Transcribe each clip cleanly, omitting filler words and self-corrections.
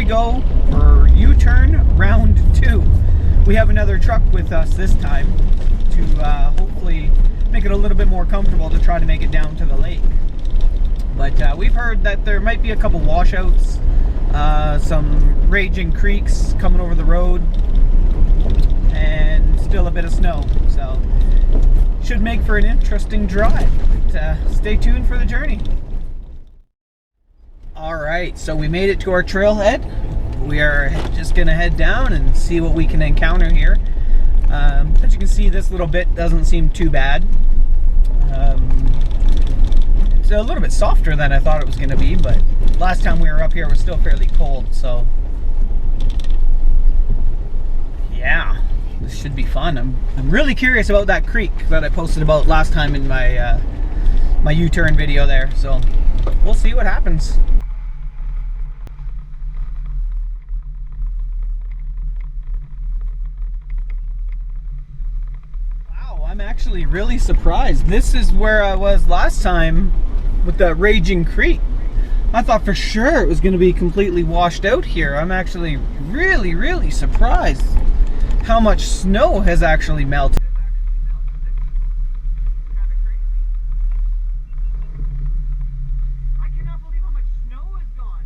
we go for U-turn round 2. We have another truck with us this time to hopefully make it a little bit more comfortable to try to make it down to the lake. But we've heard that there might be a couple washouts, some raging creeks coming over the road, and still a bit of snow. So should make for an interesting drive. But, stay tuned for the journey. Alright, so we made it to our trailhead. We are just going to head down and see what we can encounter here. As you can see, this little bit doesn't seem too bad. It's a little bit softer than I thought it was going to be, but last time we were up here it was still fairly cold, so yeah, this should be fun. I'm really curious about that creek that I posted about last time in my my U-turn video there, so we'll see what happens. I'm actually really surprised. This is where I was last time with the raging creek. I thought for sure it was going to be completely washed out here. I'm actually really surprised how much snow has actually melted. I cannot believe how much snow has gone.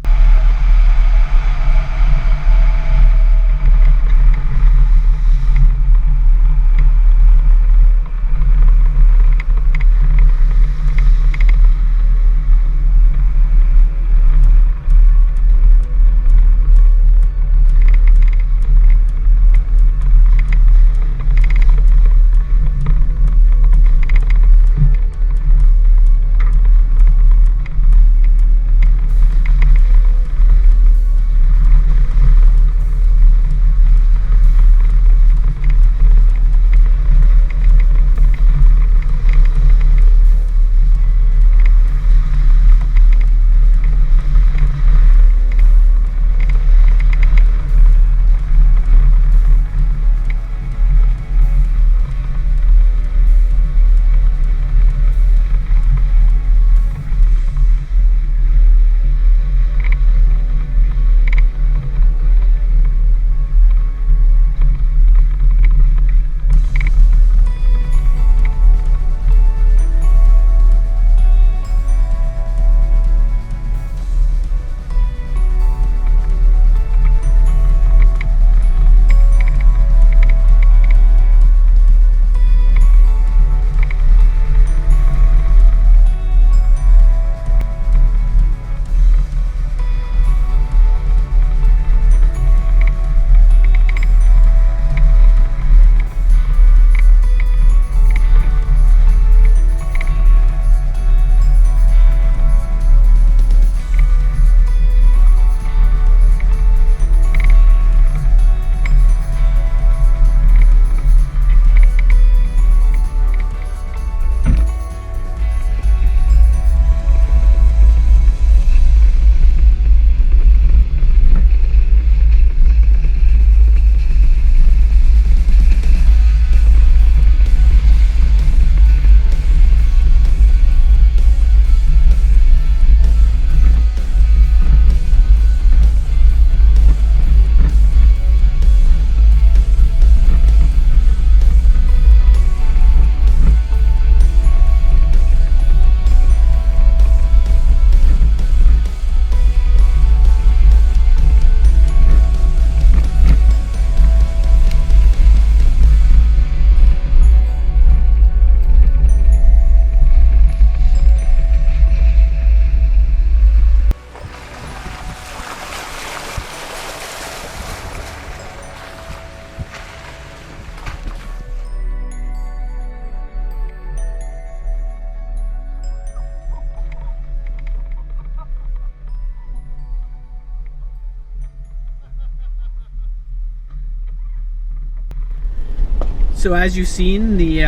So as you've seen, the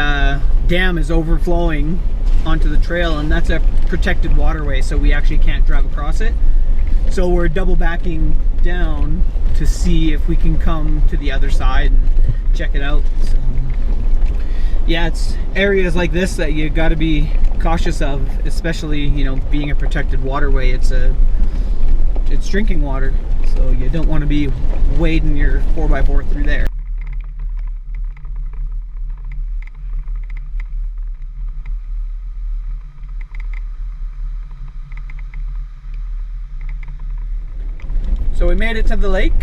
dam is overflowing onto the trail, and that's a protected waterway, so we actually can't drive across it. So we're double backing down to see if we can come to the other side and check it out. So yeah, it's areas like this that you got to be cautious of, especially, you know, being a protected waterway. It's drinking water, So you don't want to be wading your 4x4 through there. So we made it to the lake,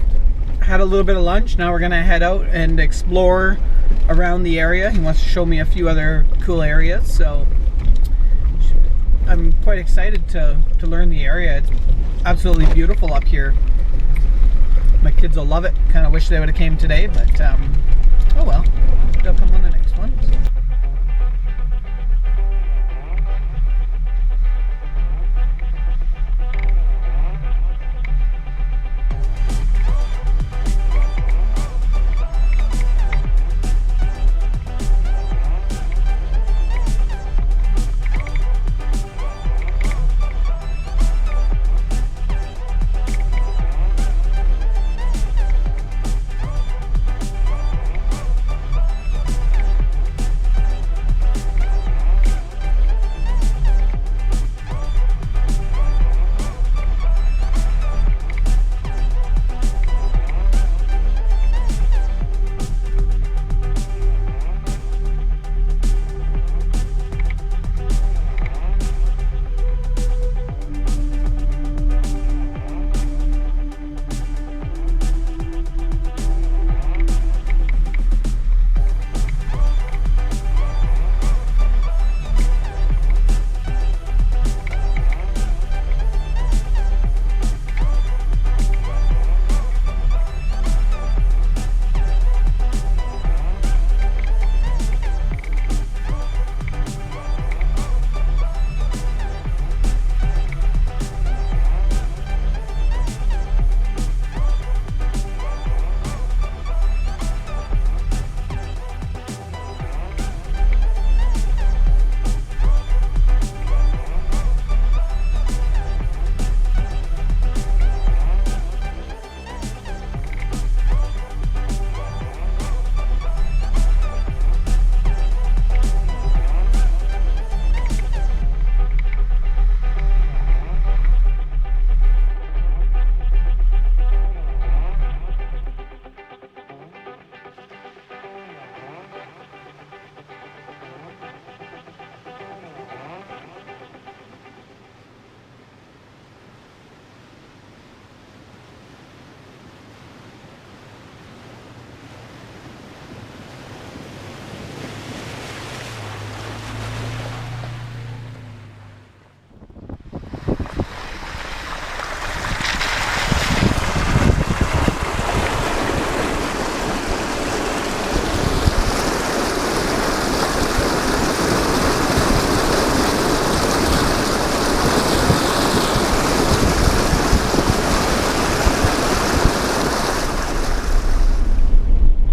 had a little bit of lunch. Now we're gonna head out and explore around the area. He wants to show me a few other cool areas, so I'm quite excited to learn the area. It's absolutely beautiful up here. My kids will love it. Kind of wish they would have came today, but oh well, they'll come on the next one.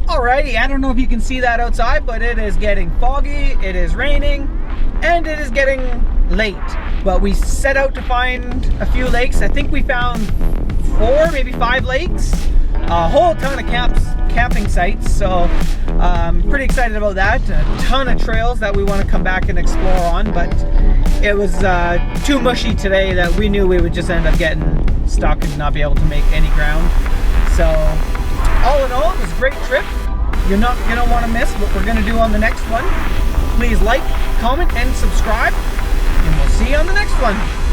Alrighty, I don't know if you can see that outside, but it is getting foggy, it is raining, and it is getting late. But we set out to find a few lakes. I think we found 4, maybe 5 lakes, a whole ton of camping sites, so I'm pretty excited about that. A ton of trails that we want to come back and explore on, but it was too mushy today that we knew we would just end up getting stuck and not be able to make any ground. So all in all, it was a great trip. You're not going to want to miss what we're going to do on the next one. Please like, comment, and subscribe, and we'll see you on the next one.